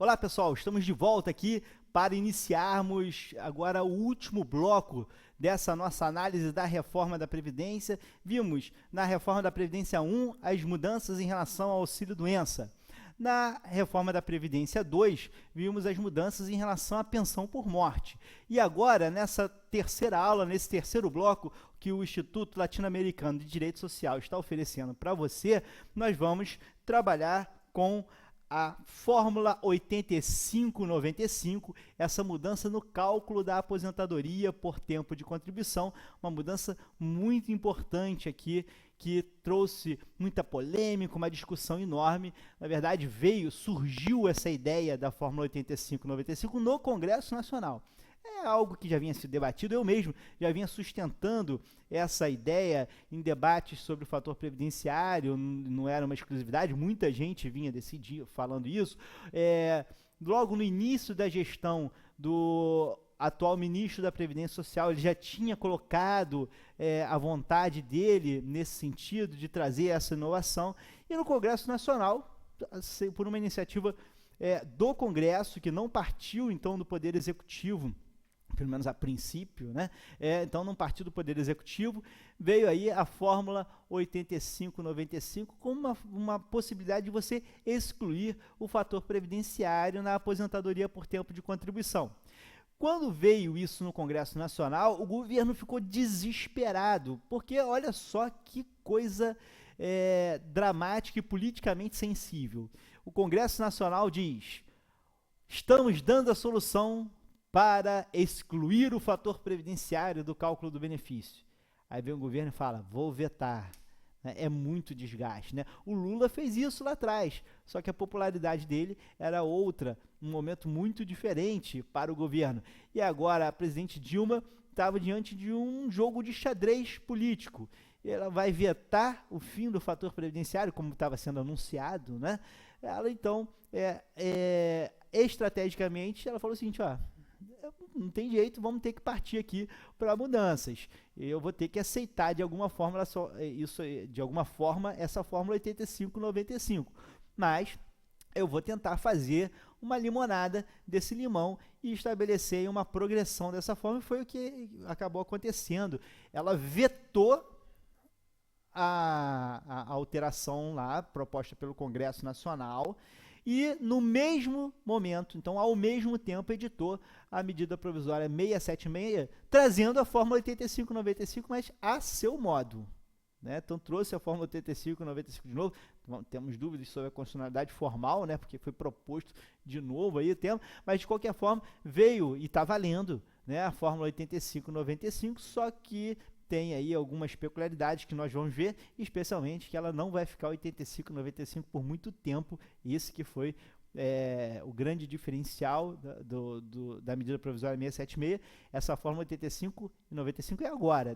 Olá, pessoal, estamos de volta aqui para iniciarmos agora o último bloco dessa nossa análise da reforma da Previdência. Vimos na reforma da Previdência 1 as mudanças em relação ao auxílio-doença. Na reforma da Previdência 2, vimos as mudanças em relação à pensão por morte. E agora, nessa terceira aula, nesse terceiro bloco que o Instituto Latino-Americano de Direito Social está oferecendo para você, nós vamos trabalhar com a fórmula 8595, essa mudança no cálculo da aposentadoria por tempo de contribuição, uma mudança muito importante aqui, que trouxe muita polêmica, uma discussão enorme. Na verdade, surgiu essa ideia da fórmula 8595 no Congresso Nacional. É algo que já vinha sido debatido, eu mesmo já vinha sustentando essa ideia em debates sobre o fator previdenciário, não era uma exclusividade, muita gente vinha decidir falando isso. Logo no início da gestão do atual ministro da Previdência Social, ele já tinha colocado a vontade dele nesse sentido de trazer essa inovação, e no Congresso Nacional, por uma iniciativa do Congresso, que não partiu então do Poder Executivo, pelo menos a princípio, né? Então, não partiu do Poder Executivo, veio aí a fórmula 8595 com uma possibilidade de você excluir o fator previdenciário na aposentadoria por tempo de contribuição. Quando veio isso no Congresso Nacional, o governo ficou desesperado, porque olha só que coisa dramática e politicamente sensível. O Congresso Nacional diz: estamos dando a solução para excluir o fator previdenciário do cálculo do benefício. Aí vem o governo e fala: vou vetar. É muito desgaste, né? O Lula fez isso lá atrás, só que a popularidade dele era outra, um momento muito diferente para o governo. E agora a presidente Dilma estava diante de um jogo de xadrez político. Ela vai vetar o fim do fator previdenciário, como estava sendo anunciado, né? Ela então, estrategicamente, ela falou o seguinte: não tem jeito, vamos ter que partir aqui para mudanças. Eu vou ter que aceitar de alguma forma essa fórmula 8595. Mas eu vou tentar fazer uma limonada desse limão e estabelecer uma progressão dessa forma, e foi o que acabou acontecendo. Ela vetou a alteração lá proposta pelo Congresso Nacional, e no mesmo momento, então ao mesmo tempo, editou a medida provisória 676, trazendo a fórmula 8595, mas a seu modo, né? Então trouxe a fórmula 8595 de novo. Temos dúvidas sobre a constitucionalidade formal, né? Porque foi proposto de novo aí o tema, mas de qualquer forma veio e está valendo, né? A fórmula 8595, só que tem aí algumas peculiaridades que nós vamos ver, especialmente que ela não vai ficar 85,95 por muito tempo. Isso que foi o grande diferencial da medida provisória 676. Essa fórmula 85,95 é agora,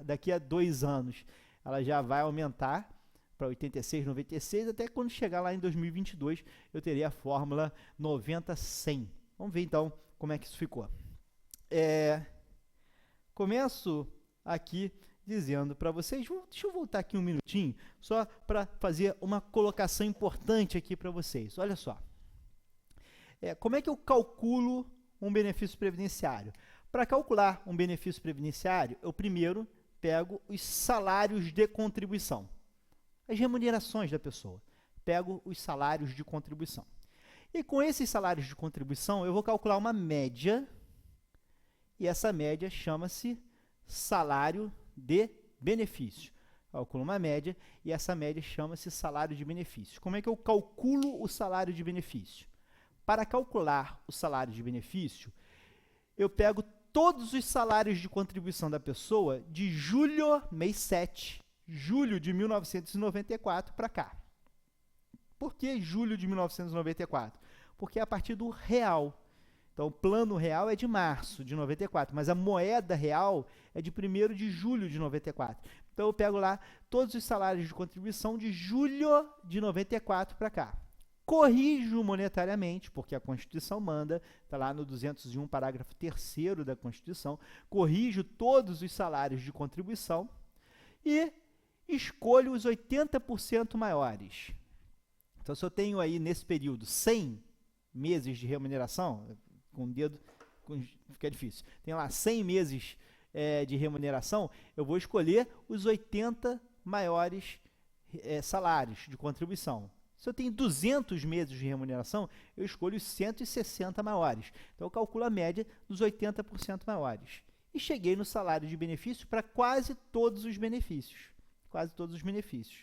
daqui a 2 anos ela já vai aumentar para 86,96, até quando chegar lá em 2022 eu teria a fórmula 90,100. Vamos ver então como é que isso ficou. Começo aqui dizendo para vocês, deixa eu voltar aqui um minutinho, só para fazer uma colocação importante aqui para vocês. Olha só, como é que eu calculo um benefício previdenciário? Para calcular um benefício previdenciário, eu primeiro pego os salários de contribuição, as remunerações da pessoa, pego os salários de contribuição. E com esses salários de contribuição, eu vou calcular uma média, e essa média chama-se salário de benefício. Calculo uma média e essa média chama-se salário de benefício. Como é que eu calculo o salário de benefício? Para calcular o salário de benefício, eu pego todos os salários de contribuição da pessoa de julho, mês 7, julho de 1994 para cá. Por que julho de 1994? Porque é a partir do real. Então, o plano real é de março de 94, mas a moeda real é de 1º de julho de 94. Então, eu pego lá todos os salários de contribuição de julho de 94 para cá. Corrijo monetariamente, porque a Constituição manda, está lá no 201, parágrafo 3º da Constituição, corrijo todos os salários de contribuição e escolho os 80% maiores. Então, se eu tenho aí, nesse período, 100 meses de remuneração, com o dedo fica difícil, tem lá 100 meses de remuneração, eu vou escolher os 80 maiores salários de contribuição. Se eu tenho 200 meses de remuneração, eu escolho os 160 maiores. Então, eu calculo a média dos 80% maiores. E cheguei no salário de benefício para quase todos os benefícios. Quase todos os benefícios.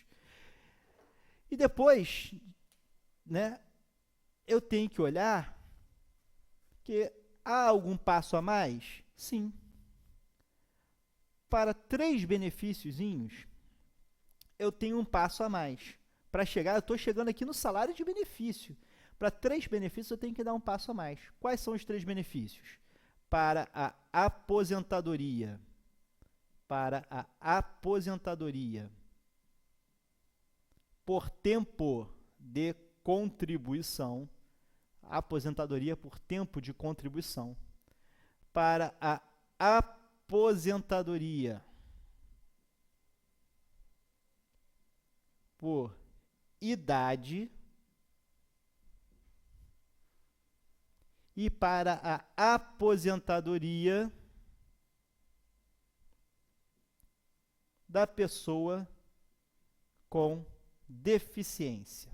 E depois, né, eu tenho que olhar que há algum passo a mais? Sim. Para 3 benefíciozinhos, eu tenho um passo a mais. Para chegar, eu estou chegando aqui no salário de benefício. Para 3 benefícios, eu tenho que dar um passo a mais. Quais são os 3 benefícios? Para a aposentadoria. Para a aposentadoria. Por tempo de contribuição. Aposentadoria por tempo de contribuição. Para a aposentadoria por idade e para a aposentadoria da pessoa com deficiência.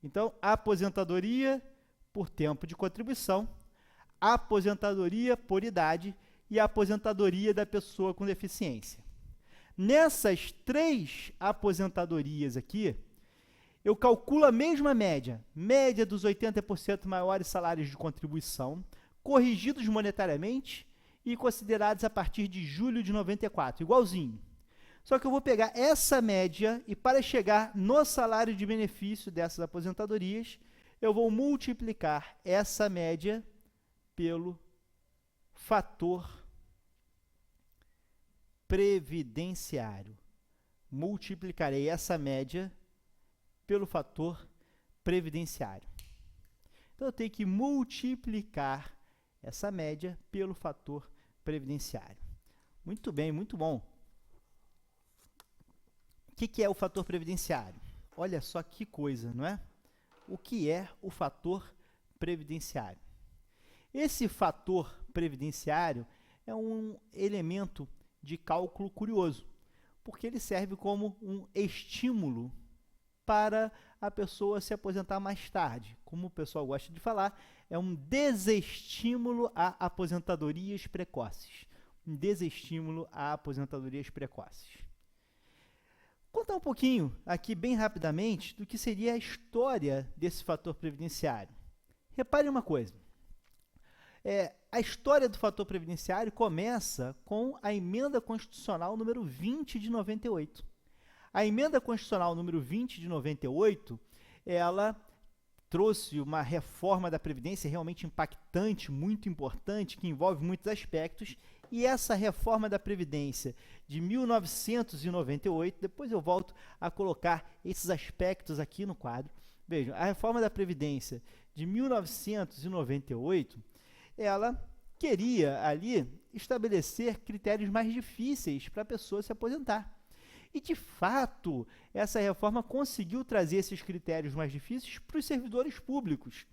Então, aposentadoria por tempo de contribuição, aposentadoria por idade e aposentadoria da pessoa com deficiência. Nessas 3 aposentadorias aqui, eu calculo a mesma média, média dos 80% maiores salários de contribuição, corrigidos monetariamente e considerados a partir de julho de 94, igualzinho. Só que eu vou pegar essa média e para chegar no salário de benefício dessas aposentadorias, eu vou multiplicar essa média pelo fator previdenciário. Multiplicarei essa média pelo fator previdenciário. Então, eu tenho que multiplicar essa média pelo fator previdenciário. Muito bem, muito bom. O que é o fator previdenciário? Olha só que coisa, não é? O que é o fator previdenciário? Esse fator previdenciário é um elemento de cálculo curioso, porque ele serve como um estímulo para a pessoa se aposentar mais tarde. Como o pessoal gosta de falar, é um desestímulo a aposentadorias precoces. Um desestímulo a aposentadorias precoces. Contar um pouquinho aqui, bem rapidamente, do que seria a história desse fator previdenciário. Repare uma coisa. A história do fator previdenciário começa com a Emenda Constitucional número 20 de 98. A Emenda Constitucional número 20 de 98, ela trouxe uma reforma da Previdência realmente impactante, muito importante, que envolve muitos aspectos, e essa reforma da Previdência de 1998, depois eu volto a colocar esses aspectos aqui no quadro. Vejam, a reforma da Previdência de 1998, ela queria ali estabelecer critérios mais difíceis para a pessoa se aposentar. E, de fato, essa reforma conseguiu trazer esses critérios mais difíceis para os servidores públicos.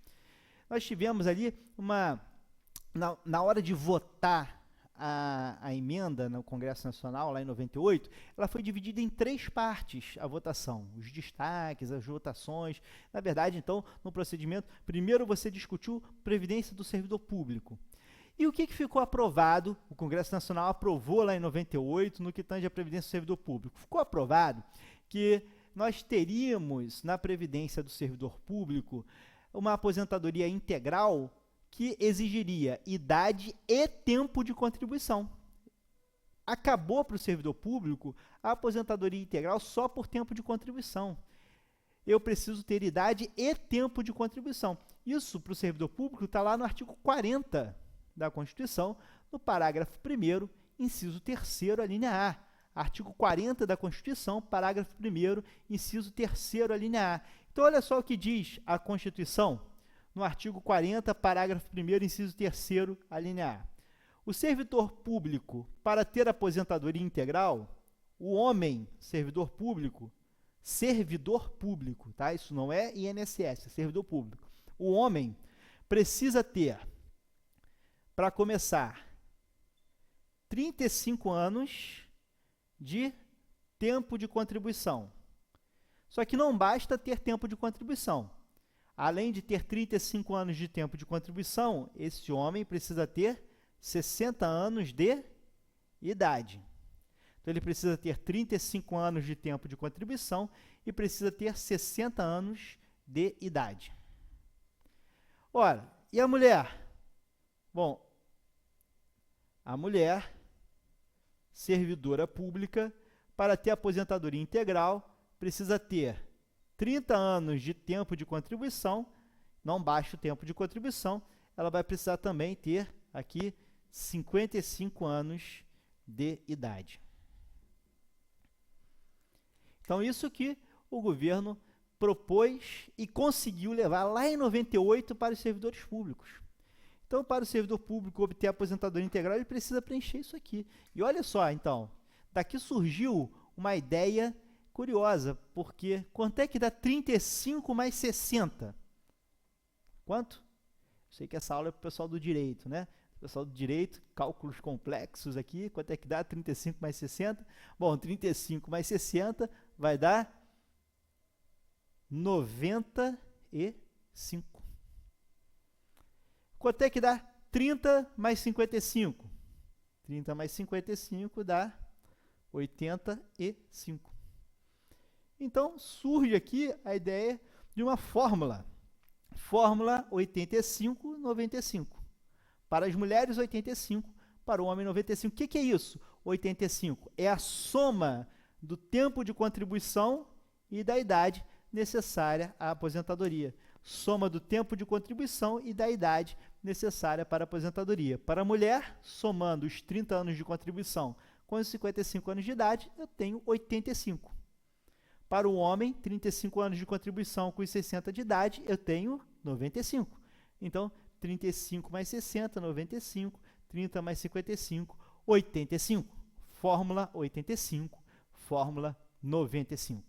Nós tivemos ali na hora de votar a emenda no Congresso Nacional, lá em 98, ela foi dividida em 3 partes, a votação, os destaques, as votações. Na verdade, então, no procedimento, primeiro você discutiu Previdência do Servidor Público. E o que ficou aprovado? O Congresso Nacional aprovou lá em 98, no que tange a Previdência do Servidor Público. Ficou aprovado que nós teríamos, na Previdência do Servidor Público, uma aposentadoria integral que exigiria idade e tempo de contribuição. Acabou para o servidor público a aposentadoria integral só por tempo de contribuição. Eu preciso ter idade e tempo de contribuição. Isso, para o servidor público, está lá no artigo 40 da Constituição, no parágrafo 1º, inciso 3º, a linha A. Artigo 40 da Constituição, parágrafo 1º, inciso 3º, a linha A. Então, olha só o que diz a Constituição, no artigo 40, parágrafo 1º, inciso 3º, a linha A. O servidor público, para ter aposentadoria integral, o homem, servidor público, servidor público, tá? Isso não é INSS, é servidor público. O homem precisa ter, para começar, 35 anos de tempo de contribuição. Só que não basta ter tempo de contribuição. Além de ter 35 anos de tempo de contribuição, esse homem precisa ter 60 anos de idade. Então, ele precisa ter 35 anos de tempo de contribuição e precisa ter 60 anos de idade. Ora, e a mulher? Bom, a mulher, servidora pública, para ter aposentadoria integral, precisa ter 30 anos de tempo de contribuição, não basta o tempo de contribuição, ela vai precisar também ter aqui 55 anos de idade. Então, isso que o governo propôs e conseguiu levar lá em 98 para os servidores públicos. Então, para o servidor público obter a aposentadoria integral, ele precisa preencher isso aqui. E olha só, então, daqui surgiu uma ideia curiosa, porque quanto é que dá 35 mais 60? Quanto? Sei que essa aula é para o pessoal do direito, né? O pessoal do direito, cálculos complexos aqui, quanto é que dá 35 mais 60? Bom, 35 mais 60 vai dar 95. Quanto é que dá 30 mais 55? 30 mais 55 dá 85. Então, surge aqui a ideia de uma fórmula. Fórmula 85-95. Para as mulheres, 85. Para o homem, 95. O que é isso? 85 é a soma do tempo de contribuição e da idade necessária à aposentadoria. Soma do tempo de contribuição e da idade necessária para a aposentadoria. Para a mulher, somando os 30 anos de contribuição com os 55 anos de idade, eu tenho 85. Para o homem, 35 anos de contribuição com os 60 de idade, eu tenho 95. Então, 35 mais 60, 95, 30 mais 55, 85. Fórmula 85, fórmula 95.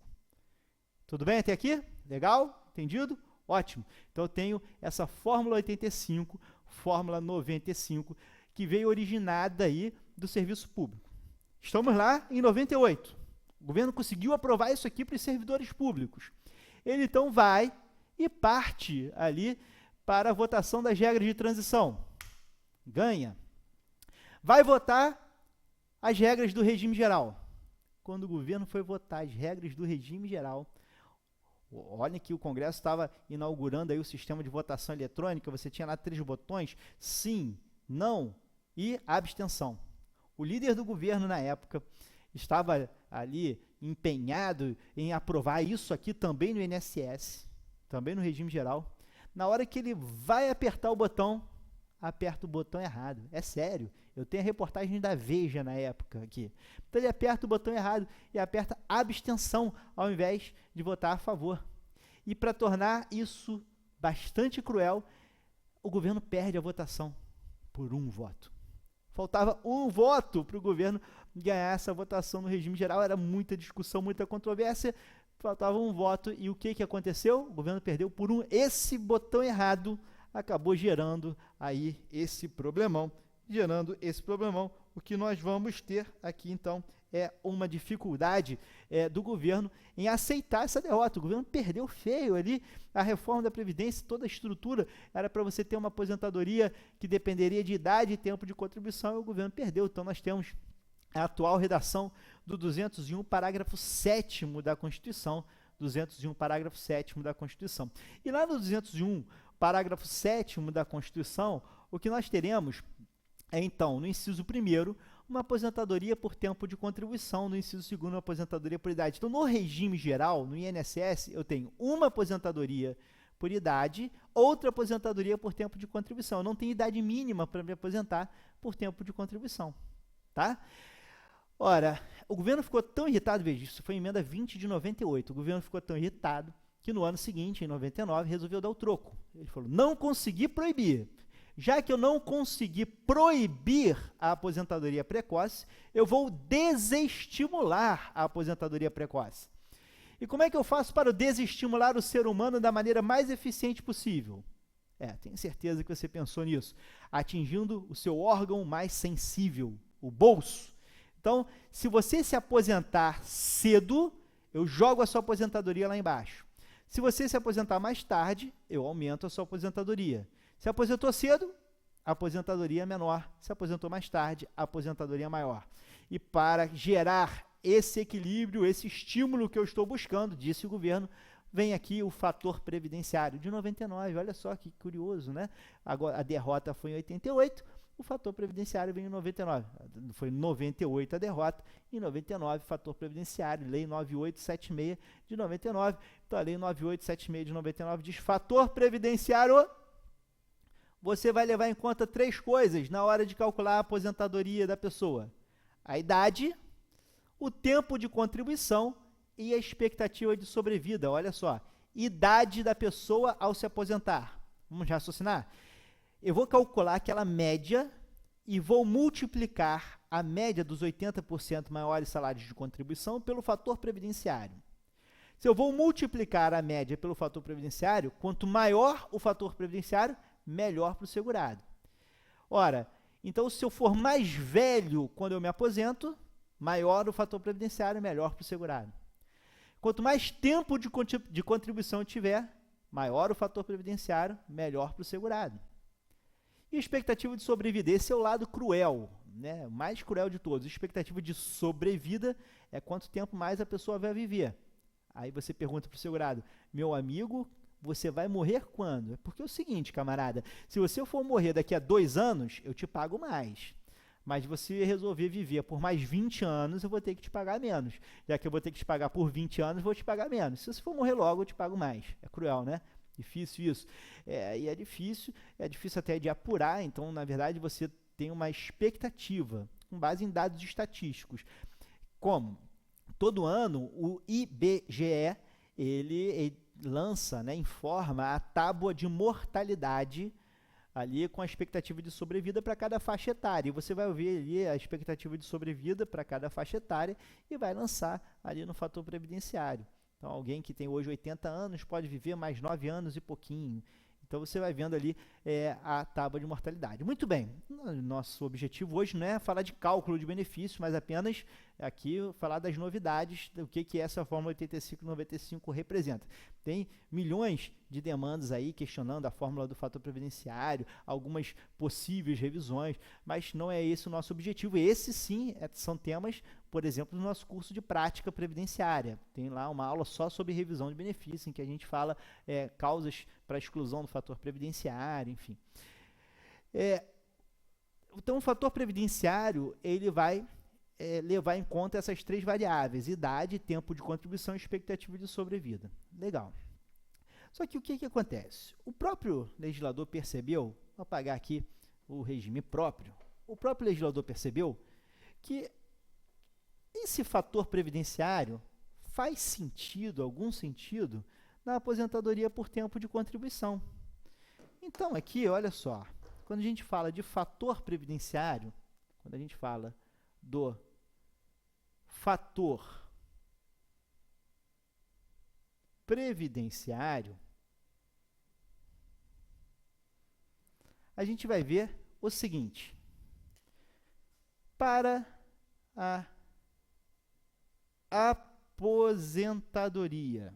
Tudo bem até aqui? Legal? Entendido? Ótimo. Então, eu tenho essa fórmula 85, fórmula 95, que veio originada aí do serviço público. Estamos lá em 98. O governo conseguiu aprovar isso aqui para os servidores públicos. Ele, então, vai e parte ali para a votação das regras de transição. Ganha. Vai votar as regras do regime geral. Quando o governo foi votar as regras do regime geral, olha que o Congresso estava inaugurando aí o sistema de votação eletrônica, você tinha lá 3 botões, sim, não e abstenção. O líder do governo na época estava ali empenhado em aprovar isso aqui também no INSS, também no regime geral. Na hora que ele vai apertar o botão, aperta o botão errado. É sério, eu tenho a reportagem da Veja na época aqui. Então ele aperta o botão errado e aperta abstenção ao invés de votar a favor. E para tornar isso bastante cruel, o governo perde a votação por 1 voto. Faltava 1 voto para o governo ganhar essa votação no regime geral, era muita discussão, muita controvérsia, faltava 1 voto e o que aconteceu? O governo perdeu por 1. Esse botão errado acabou gerando aí esse problemão, o que nós vamos ter aqui, então, é uma dificuldade do governo em aceitar essa derrota. O governo perdeu feio ali, a reforma da Previdência, toda a estrutura era para você ter uma aposentadoria que dependeria de idade e tempo de contribuição, e o governo perdeu. Então, nós temos a atual redação do 201, parágrafo 7º da Constituição, 201, parágrafo 7º da Constituição. E lá no 201, parágrafo 7º da Constituição, o que nós teremos é, então, no inciso 1º, uma aposentadoria por tempo de contribuição, no inciso 2º, uma aposentadoria por idade. Então, no regime geral, no INSS, eu tenho uma aposentadoria por idade, outra aposentadoria por tempo de contribuição. Eu não tenho idade mínima para me aposentar por tempo de contribuição, tá? Ora, o governo ficou tão irritado, veja, isso foi emenda 20 de 98, o governo ficou tão irritado que no ano seguinte, em 99, resolveu dar o troco. Ele falou, não consegui proibir. Já que eu não consegui proibir a aposentadoria precoce, eu vou desestimular a aposentadoria precoce. E como é que eu faço para desestimular o ser humano da maneira mais eficiente possível? Tenho certeza que você pensou nisso. Atingindo o seu órgão mais sensível, o bolso. Então, se você se aposentar cedo, eu jogo a sua aposentadoria lá embaixo. Se você se aposentar mais tarde, eu aumento a sua aposentadoria. Se aposentou cedo, a aposentadoria é menor. Se aposentou mais tarde, a aposentadoria é maior. E para gerar esse equilíbrio, esse estímulo que eu estou buscando, disse o governo, vem aqui o fator previdenciário de 99. Olha só que curioso, né? Agora, a derrota foi em 88, o fator previdenciário veio em 99. Foi em 98 a derrota, em 99 fator previdenciário, lei 9876 de 99. Então a lei 9876 de 99 diz: fator previdenciário, você vai levar em conta 3 coisas na hora de calcular a aposentadoria da pessoa: a idade, o tempo de contribuição e a expectativa de sobrevida. Olha só, idade da pessoa ao se aposentar. Vamos raciocinar? Eu vou calcular aquela média e vou multiplicar a média dos 80% maiores salários de contribuição pelo fator previdenciário. Se eu vou multiplicar a média pelo fator previdenciário, quanto maior o fator previdenciário, melhor para o segurado. Ora, então se eu for mais velho quando eu me aposento, maior o fator previdenciário, melhor para o segurado. Quanto mais tempo de contribuição eu tiver, maior o fator previdenciário, melhor para o segurado. E a expectativa de sobrevida, esse é o lado cruel, né? O mais cruel de todos. A expectativa de sobrevida é quanto tempo mais a pessoa vai viver. Aí você pergunta para o segurado: meu amigo, você vai morrer quando? É porque é o seguinte, camarada, se você for morrer daqui a 2 anos, eu te pago mais. Mas você resolver viver por mais 20 anos, eu vou ter que te pagar menos. Já que eu vou ter que te pagar por 20 anos, eu vou te pagar menos. Se você for morrer logo, eu te pago mais. É cruel, né? Difícil isso. E é difícil até de apurar. Então, na verdade, você tem uma expectativa com base em dados estatísticos. Como? Todo ano, o IBGE, ele lança, né, informa a tábua de mortalidade ali com a expectativa de sobrevida para cada faixa etária. E você vai ver ali a expectativa de sobrevida para cada faixa etária e vai lançar ali no fator previdenciário. Então, alguém que tem hoje 80 anos pode viver mais 9 anos e pouquinho. Então, você vai vendo ali a tábua de mortalidade. Muito bem, nosso objetivo hoje não é falar de cálculo de benefício, mas apenas aqui falar das novidades, do que essa Fórmula 85/95 representa. Tem milhões de demandas aí questionando a fórmula do fator previdenciário, algumas possíveis revisões, mas não é esse o nosso objetivo. Esse sim são temas, por exemplo, do nosso curso de prática previdenciária. Tem lá uma aula só sobre revisão de benefício, em que a gente fala causas para a exclusão do fator previdenciário, enfim. Então, o fator previdenciário, ele vai levar em conta essas 3 variáveis: idade, tempo de contribuição e expectativa de sobrevida. Legal. Só que o que acontece? O próprio legislador percebeu, vou apagar aqui o regime próprio, o próprio legislador percebeu que esse fator previdenciário faz sentido, algum sentido, na aposentadoria por tempo de contribuição. Então, aqui, olha só, quando a gente fala de fator previdenciário, quando a gente fala do fator previdenciário, a gente vai ver o seguinte: para a aposentadoria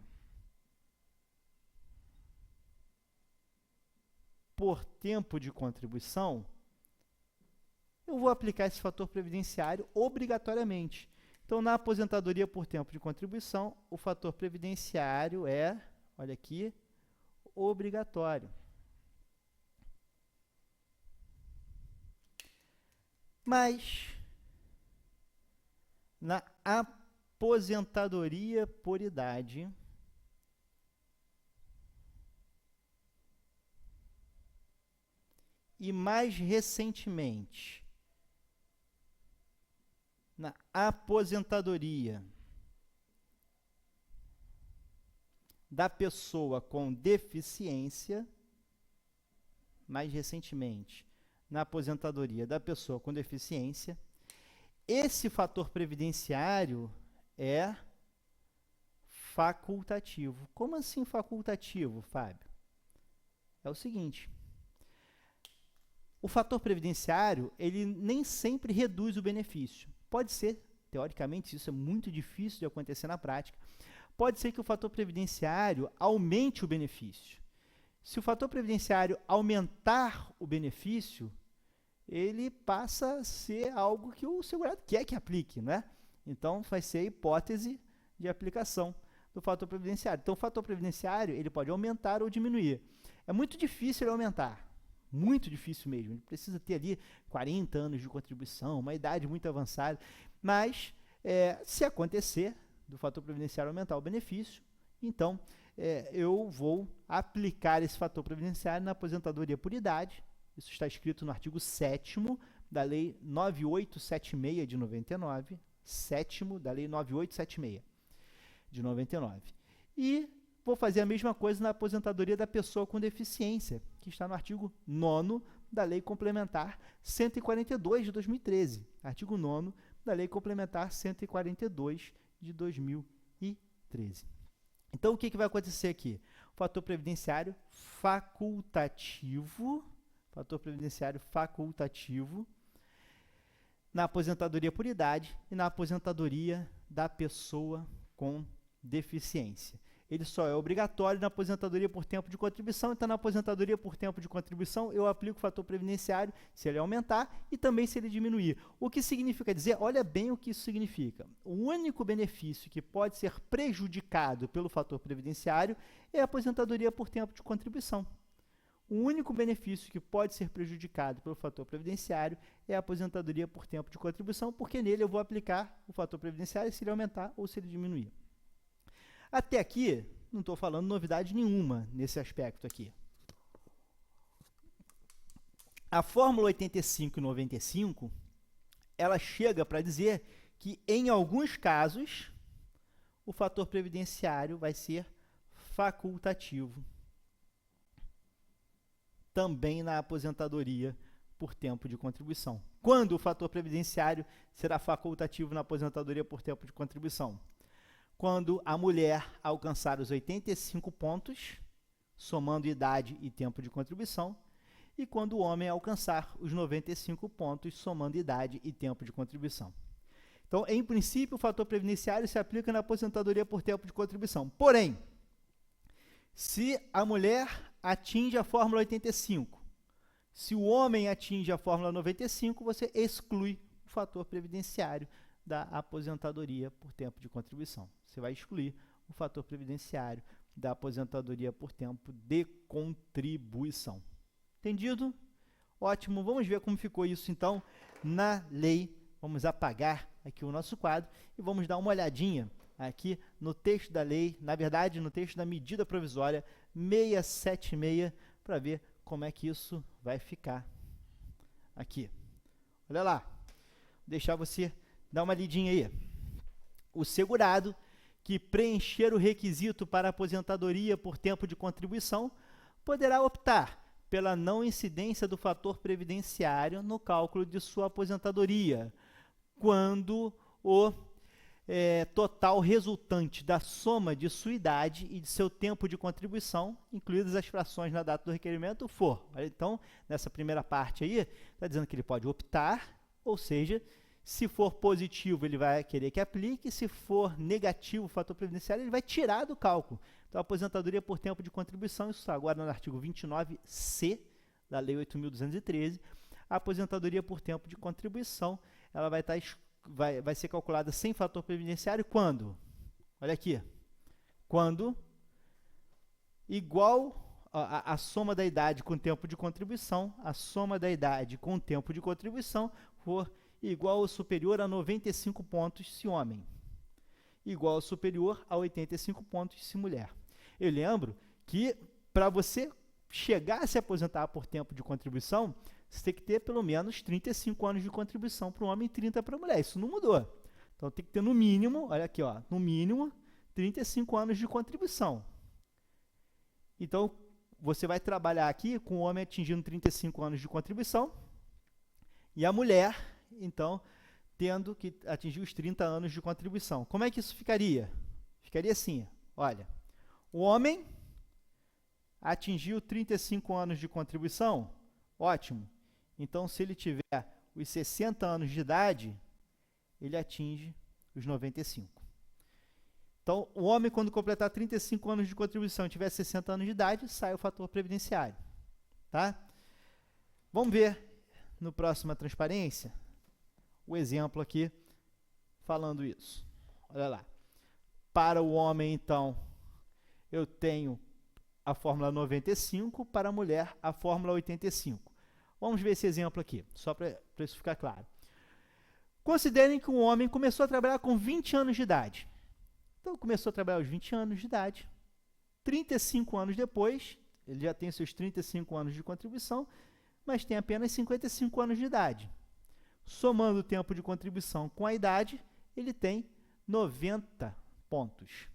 por tempo de contribuição, eu vou aplicar esse fator previdenciário obrigatoriamente. Então, na aposentadoria por tempo de contribuição, o fator previdenciário é, olha aqui, obrigatório. Mas, na aposentadoria por idade, e mais recentemente, na aposentadoria da pessoa com deficiência, mais recentemente, na aposentadoria da pessoa com deficiência, esse fator previdenciário é facultativo. Como assim facultativo, Fábio? É o seguinte, o fator previdenciário, ele nem sempre reduz o benefício. Pode ser, teoricamente, isso é muito difícil de acontecer na prática, pode ser que o fator previdenciário aumente o benefício. Se o fator previdenciário aumentar o benefício, ele passa a ser algo que o segurado quer que aplique, né? Então, vai ser a hipótese de aplicação do fator previdenciário. Então, o fator previdenciário, ele pode aumentar ou diminuir. É muito difícil ele aumentar, muito difícil mesmo. Ele precisa ter ali 40 anos de contribuição, uma idade muito avançada, mas se acontecer do fator previdenciário aumentar o benefício, então eu vou aplicar esse fator previdenciário na aposentadoria por idade. Isso está escrito no artigo 7º da Lei 9876 de 99, 7º da Lei 9876 de 99. E vou fazer a mesma coisa na aposentadoria da pessoa com deficiência, que está no artigo 9º da Lei Complementar 142 de 2013. Artigo 9º da Lei Complementar 142 de 2013. Então, o que vai acontecer aqui? O fator previdenciário facultativo, na aposentadoria por idade e na aposentadoria da pessoa com deficiência. Ele só é obrigatório na aposentadoria por tempo de contribuição, então na aposentadoria por tempo de contribuição eu aplico o fator previdenciário se ele aumentar e também se ele diminuir. O que significa dizer, olha bem o que isso significa, o único benefício que pode ser prejudicado pelo fator previdenciário é a aposentadoria por tempo de contribuição. O único benefício que pode ser prejudicado pelo fator previdenciário é a aposentadoria por tempo de contribuição, porque nele eu vou aplicar o fator previdenciário se ele aumentar ou se ele diminuir. Até aqui, não estou falando novidade nenhuma nesse aspecto aqui. A fórmula 85 e 95, ela chega para dizer que, em alguns casos, o fator previdenciário vai ser facultativo. Também na aposentadoria por tempo de contribuição. Quando o fator previdenciário será facultativo na aposentadoria por tempo de contribuição? Quando a mulher alcançar os 85 pontos, somando idade e tempo de contribuição, e quando o homem alcançar os 95 pontos, somando idade e tempo de contribuição. Então, em princípio, o fator previdenciário se aplica na aposentadoria por tempo de contribuição. Porém, se a mulher atinge a fórmula 85, se o homem atinge a fórmula 95, você exclui o fator previdenciário da aposentadoria por tempo de contribuição. Você vai excluir o fator previdenciário da aposentadoria por tempo de contribuição. Entendido? Ótimo. Vamos ver como ficou isso, então, na lei. Vamos apagar aqui o nosso quadro e vamos dar uma olhadinha aqui no texto da lei, na verdade, no texto da medida provisória 676, para ver como é que isso vai ficar aqui. Olha lá. Vou deixar você dar uma lidinha aí. O segurado que preencher o requisito para aposentadoria por tempo de contribuição poderá optar pela não incidência do fator previdenciário no cálculo de sua aposentadoria, quando o total resultante da soma de sua idade e de seu tempo de contribuição, incluídas as frações na data do requerimento, for. Então, nessa primeira parte aí, está dizendo que ele pode optar, ou seja, se for positivo, ele vai querer que aplique, se for negativo o fator previdenciário, ele vai tirar do cálculo. Então, a aposentadoria por tempo de contribuição, isso está agora no artigo 29C da Lei 8.213, a aposentadoria por tempo de contribuição, ela vai ser calculada sem fator previdenciário quando? Olha aqui. Quando igual a soma da idade com tempo de contribuição, a soma da idade com tempo de contribuição for igual ou superior a 95 pontos se homem, igual ou superior a 85 pontos se mulher. Eu lembro que para você chegar a se aposentar por tempo de contribuição, você tem que ter pelo menos 35 anos de contribuição para o homem e 30 para a mulher. Isso não mudou. Então, tem que ter no mínimo, olha aqui, ó, no mínimo 35 anos de contribuição. Então, você vai trabalhar aqui com o homem atingindo 35 anos de contribuição e a mulher, então, tendo que atingir os 30 anos de contribuição. Como é que isso ficaria? Ficaria assim, Olha, o homem atingiu 35 anos de contribuição, ótimo. Então, se ele tiver os 60 anos de idade, ele atinge os 95. Então, o homem, quando completar 35 anos de contribuição e tiver 60 anos de idade, sai o fator previdenciário. Tá? Vamos ver no próxima transparência o exemplo aqui falando isso. Olha lá. Para o homem, então, eu tenho a fórmula 95, para a mulher, a fórmula 85. Vamos ver esse exemplo aqui, só para isso ficar claro. Considerem que um homem começou a trabalhar com 20 anos de idade. Então, começou a trabalhar aos 20 anos de idade. 35 anos depois, ele já tem seus 35 anos de contribuição, mas tem apenas 55 anos de idade. Somando o tempo de contribuição com a idade, ele tem 90 pontos.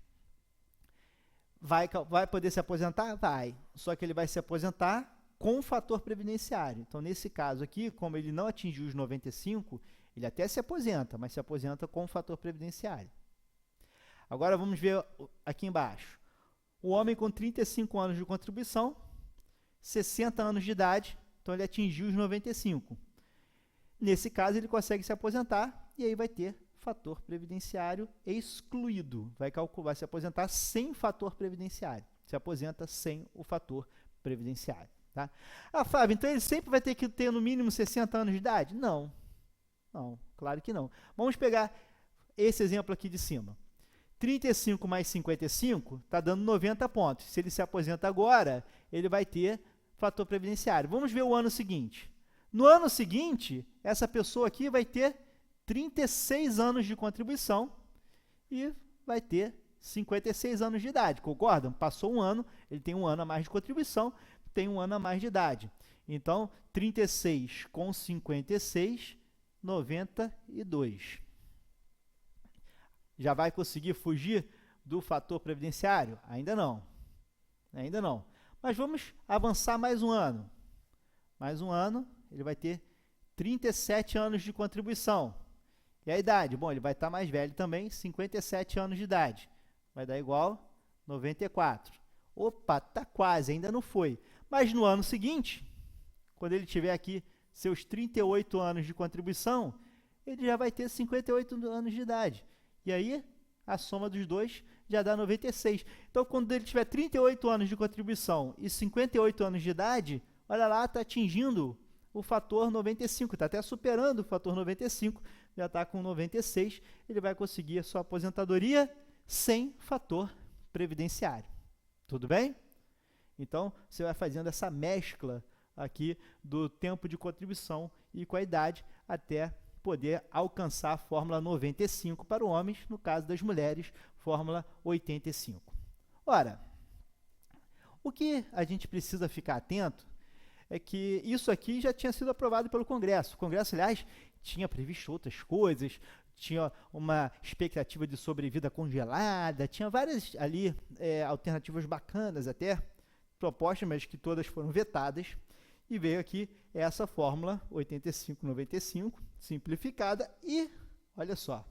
Vai poder se aposentar? Vai. Só que ele vai se aposentar com o fator previdenciário. Então, nesse caso aqui, como ele não atingiu os 95, ele até se aposenta, mas se aposenta com o fator previdenciário. Agora, vamos ver aqui embaixo. O homem com 35 anos de contribuição, 60 anos de idade, então ele atingiu os 95. Nesse caso, ele consegue se aposentar e aí vai ter fator previdenciário excluído. Vai se aposentar sem fator previdenciário. Se aposenta sem o fator previdenciário. Tá? Ah, Fábio, então ele sempre vai ter que ter no mínimo 60 anos de idade? Não. Não, claro que não. Vamos pegar esse exemplo aqui de cima. 35 mais 55 está dando 90 pontos. Se ele se aposenta agora, ele vai ter fator previdenciário. Vamos ver o ano seguinte. No ano seguinte, essa pessoa aqui vai ter 36 anos de contribuição e vai ter 56 anos de idade. Concordam? Passou um ano, ele tem um ano a mais de contribuição, tem um ano a mais de idade. Então, 36 com 56, 92. Já vai conseguir fugir do fator previdenciário? Ainda não. Ainda não. Mas vamos avançar mais um ano. Mais um ano, ele vai ter 37 anos de contribuição. E a idade? Bom, ele vai estar mais velho também, 57 anos de idade. Vai dar igual 94. Opa, está quase, ainda não foi. Mas no ano seguinte, quando ele tiver aqui seus 38 anos de contribuição, ele já vai ter 58 anos de idade. E aí, a soma dos dois já dá 96. Então, quando ele tiver 38 anos de contribuição e 58 anos de idade, olha lá, está atingindo o fator 95, está até superando o fator 95, já está com 96, ele vai conseguir a sua aposentadoria sem fator previdenciário. Tudo bem? Então, você vai fazendo essa mescla aqui do tempo de contribuição e com a idade até poder alcançar a fórmula 95 para os homens, no caso das mulheres, fórmula 85. Ora, o que a gente precisa ficar atento é que isso aqui já tinha sido aprovado pelo Congresso. O Congresso, aliás, tinha previsto outras coisas, tinha uma expectativa de sobrevida congelada, tinha várias ali alternativas bacanas até, propostas, mas que todas foram vetadas, e veio aqui essa fórmula 85-95, simplificada, e, olha só,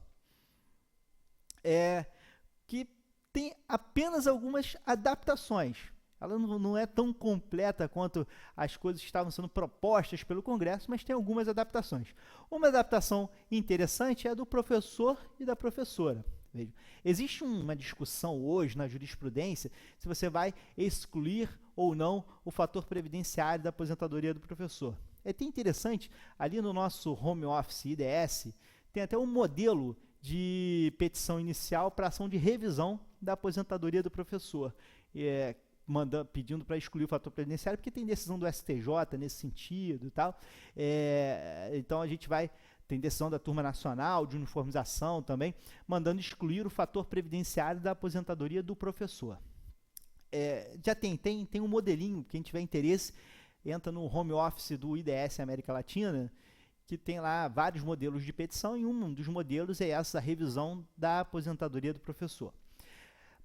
que tem apenas algumas adaptações. Ela não é tão completa quanto as coisas que estavam sendo propostas pelo Congresso, mas tem algumas adaptações. Uma adaptação interessante é a do professor e da professora. Veja, existe uma discussão hoje na jurisprudência se você vai excluir ou não o fator previdenciário da aposentadoria do professor. É até interessante, ali no nosso Home Office IDS, tem até um modelo de petição inicial para ação de revisão da aposentadoria do professor. Pedindo para excluir o fator previdenciário, porque tem decisão do STJ nesse sentido e tal. Então, a gente tem decisão da Turma Nacional de Uniformização também, mandando excluir o fator previdenciário da aposentadoria do professor. Já tem um modelinho, quem tiver interesse, entra no Home Office do IDS América Latina, que tem lá vários modelos de petição, e um dos modelos é essa revisão da aposentadoria do professor.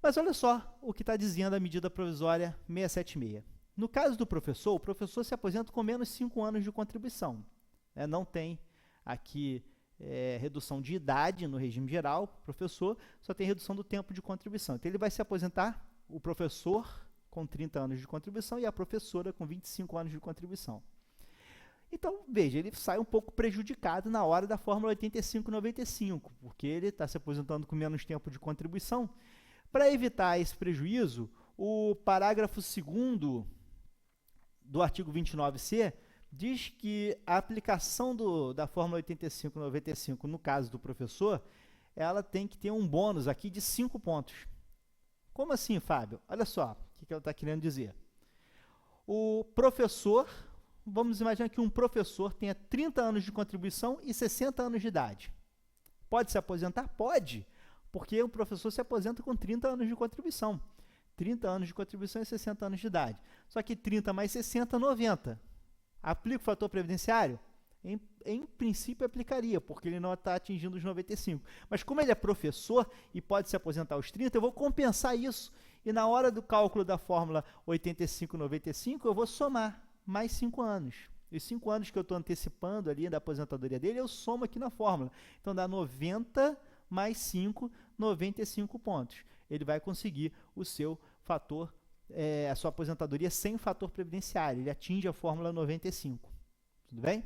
Mas olha só o que está dizendo a medida provisória 676. No caso do professor, o professor se aposenta com menos 5 anos de contribuição. Não tem aqui redução de idade no regime geral, professor, só tem redução do tempo de contribuição. Então, ele vai se aposentar, o professor com 30 anos de contribuição e a professora com 25 anos de contribuição. Então, veja, ele sai um pouco prejudicado na hora da fórmula 85-95, porque ele está se aposentando com menos tempo de contribuição. Para evitar esse prejuízo, o parágrafo 2º do artigo 29C diz que a aplicação da fórmula 85-95, no caso do professor, ela tem que ter um bônus aqui de 5 pontos. Como assim, Fábio? Olha só o que ela está querendo dizer. O professor, vamos imaginar que um professor tenha 30 anos de contribuição e 60 anos de idade. Pode se aposentar? Pode, porque o professor se aposenta com 30 anos de contribuição. 30 anos de contribuição e 60 anos de idade. Só que 30 mais 60, 90. Aplica o fator previdenciário? Em princípio, aplicaria, porque ele não está atingindo os 95. Mas como ele é professor e pode se aposentar aos 30, eu vou compensar isso. E na hora do cálculo da fórmula 85-95, eu vou somar mais 5 anos. Os 5 anos que eu estou antecipando ali da aposentadoria dele, eu somo aqui na fórmula. Então, dá 90 mais 5, 95 pontos. Ele vai conseguir o seu fator, a sua aposentadoria sem fator previdenciário. Ele atinge a fórmula 95. Tudo bem?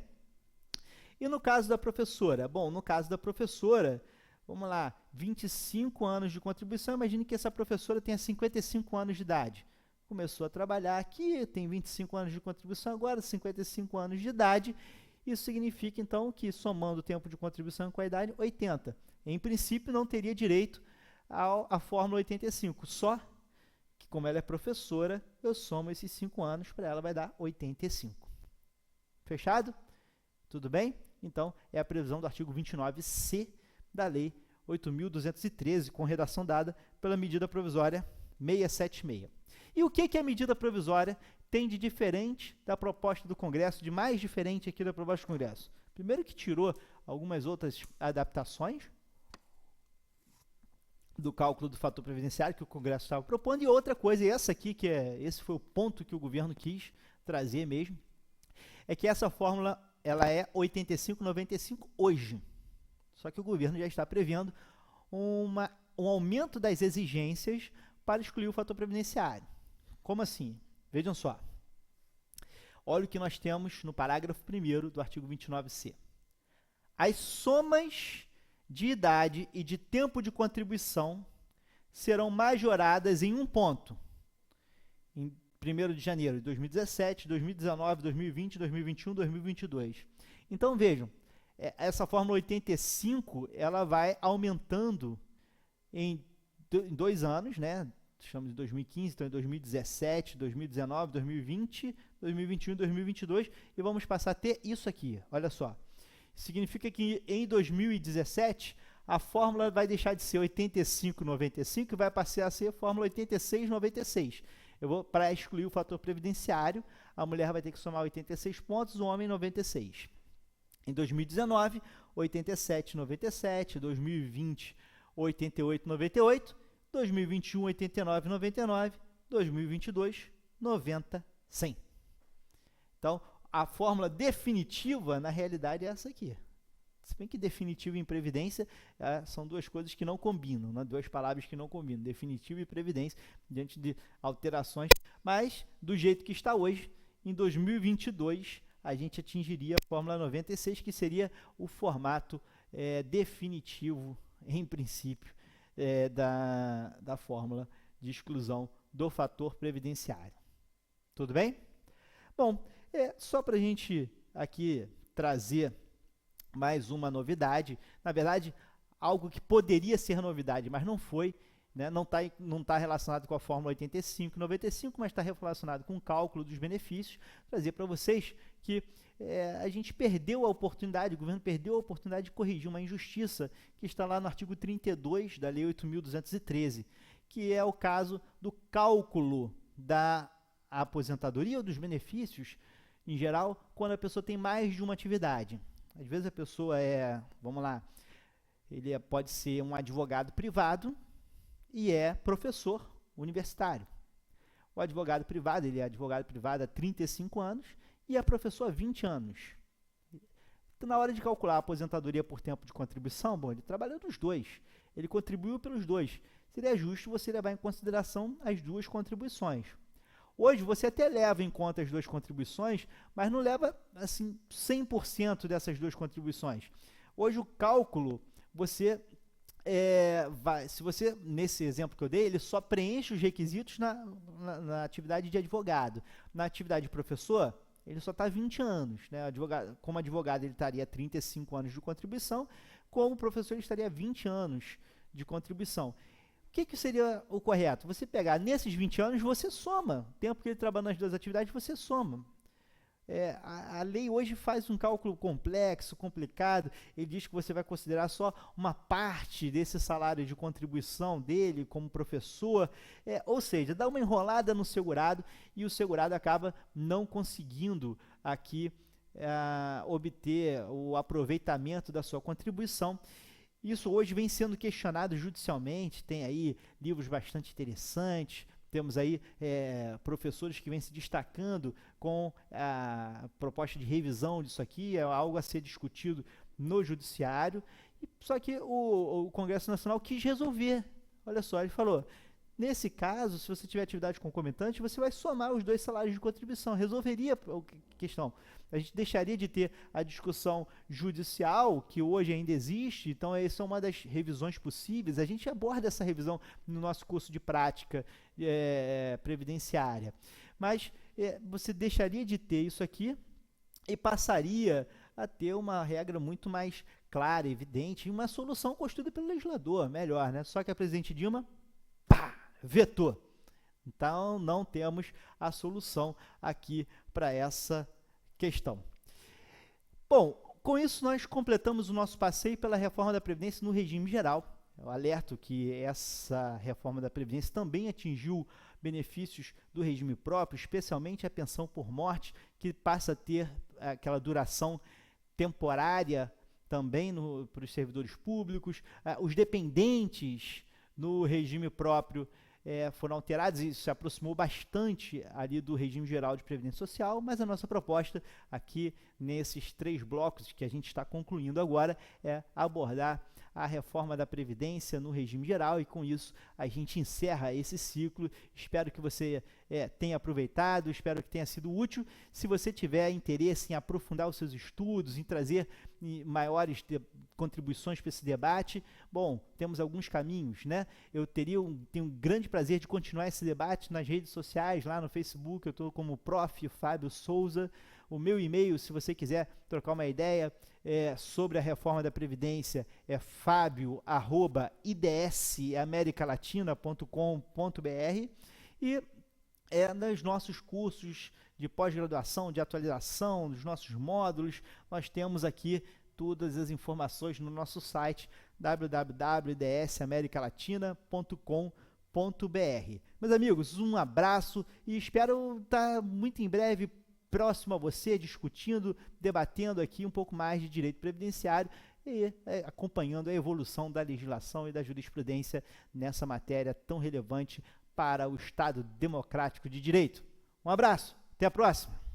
E no caso da professora? Bom, no caso da professora, vamos lá, 25 anos de contribuição. Imagine que essa professora tenha 55 anos de idade. Começou a trabalhar aqui, tem 25 anos de contribuição agora, 55 anos de idade. Isso significa, então, que somando o tempo de contribuição com a idade, 80. Em princípio, não teria direito à fórmula 85. Só que, como ela é professora, eu somo esses 5 anos, para ela vai dar 85. Fechado? Tudo bem? Então, é a previsão do artigo 29C da Lei 8.213, com redação dada pela medida provisória 676. E o que a medida provisória tem de diferente da proposta do Congresso, de mais diferente aqui da proposta do Congresso? Primeiro que tirou algumas outras adaptações do cálculo do fator previdenciário que o Congresso estava propondo, e outra coisa, e essa aqui, esse foi o ponto que o governo quis trazer mesmo, é que essa fórmula ela é 85-95 hoje. Só que o governo já está prevendo um aumento das exigências para excluir o fator previdenciário. Como assim? Vejam só. Olha o que nós temos no parágrafo 1º do artigo 29C. As somas de idade e de tempo de contribuição serão majoradas em um ponto. Em 1º de janeiro de 2017, 2019, 2020, 2021, 2022. Então, vejam, essa fórmula 85, ela vai aumentando em 2 anos, né? Chamamos de 2015, então em 2017, 2019, 2020, 2021 e 2022, e vamos passar a ter isso aqui, olha só. Significa que em 2017, a fórmula vai deixar de ser 85-95 e vai passar a ser a fórmula 86-96. Para excluir o fator previdenciário, a mulher vai ter que somar 86 pontos, o homem 96. Em 2019, 87,97, 2020, 88,98, 2021, 89,99, 2022, 90, 100. Então, a fórmula definitiva, na realidade, é essa aqui. Se bem que definitivo e previdência são duas coisas que não combinam, né? Duas palavras que não combinam, definitivo e previdência, diante de alterações. Mas, do jeito que está hoje, em 2022, a gente atingiria a fórmula 96, que seria o formato definitivo, em princípio, da fórmula de exclusão do fator previdenciário. Tudo bem? Bom, só para a gente aqui trazer mais uma novidade, na verdade, algo que poderia ser novidade, mas não foi, né? Não tá relacionado com a fórmula 85-95, mas está relacionado com o cálculo dos benefícios. Trazer para vocês que a gente perdeu a oportunidade, o governo perdeu a oportunidade de corrigir uma injustiça que está lá no artigo 32 da Lei 8.213, que é o caso do cálculo da aposentadoria ou dos benefícios, em geral, quando a pessoa tem mais de uma atividade. Às vezes a pessoa vamos lá, ele pode ser um advogado privado e é professor universitário. O advogado privado, ele é advogado privado há 35 anos e é professor há 20 anos. Então, na hora de calcular a aposentadoria por tempo de contribuição, bom, ele trabalhou nos dois, ele contribuiu pelos dois. Seria justo você levar em consideração as duas contribuições. Hoje, você até leva em conta as duas contribuições, mas não leva, assim, 100% dessas duas contribuições. Hoje, o cálculo, se você, nesse exemplo que eu dei, ele só preenche os requisitos na atividade de advogado. Na atividade de professor, ele só está 20 anos. Né? Como advogado, ele estaria 35 anos de contribuição, como professor, ele estaria 20 anos de contribuição. O que seria o correto? Você pegar nesses 20 anos, você soma. O tempo que ele trabalha nas duas atividades, você soma. A lei hoje faz um cálculo complexo, complicado. Ele diz que você vai considerar só uma parte desse salário de contribuição dele como professor. Ou seja, dá uma enrolada no segurado e o segurado acaba não conseguindo aqui obter o aproveitamento da sua contribuição. Isso hoje vem sendo questionado judicialmente, tem aí livros bastante interessantes, temos aí professores que vêm se destacando com a proposta de revisão disso aqui, é algo a ser discutido no judiciário, só que o Congresso Nacional quis resolver. Olha só, ele falou, nesse caso, se você tiver atividade concomitante, você vai somar os dois salários de contribuição, resolveria a questão. A gente deixaria de ter a discussão judicial, que hoje ainda existe, então essa é uma das revisões possíveis. A gente aborda essa revisão no nosso curso de prática previdenciária. Mas você deixaria de ter isso aqui e passaria a ter uma regra muito mais clara, evidente, e uma solução construída pelo legislador, melhor, né? Só que a presidente Dilma vetou. Então, não temos a solução aqui para essa questão. Bom, com isso nós completamos o nosso passeio pela reforma da Previdência no regime geral. Eu alerto que essa reforma da Previdência também atingiu benefícios do regime próprio, especialmente a pensão por morte, que passa a ter aquela duração temporária também para os servidores públicos. Os dependentes no regime próprio foram alterados, e isso se aproximou bastante ali do regime geral de previdência social, mas a nossa proposta aqui nesses 3 blocos que a gente está concluindo agora é abordar a reforma da Previdência no regime geral, e com isso a gente encerra esse ciclo. Espero que você tenha aproveitado, espero que tenha sido útil. Se você tiver interesse em aprofundar os seus estudos, em trazer maiores contribuições para esse debate, bom, temos alguns caminhos, né? Eu tenho um grande prazer de continuar esse debate nas redes sociais, lá no Facebook, eu estou como Prof. Fábio Souza. O meu e-mail, se você quiser trocar uma ideia sobre a reforma da Previdência, é fabio@idsamericalatina.com.br, e nos nossos cursos de pós-graduação, de atualização, dos nossos módulos, nós temos aqui todas as informações no nosso site www.idsamericalatina.com.br. Meus amigos, um abraço e espero estar muito em breve próximo a você, discutindo, debatendo aqui um pouco mais de direito previdenciário e acompanhando a evolução da legislação e da jurisprudência nessa matéria tão relevante para o Estado democrático de direito. Um abraço, até a próxima!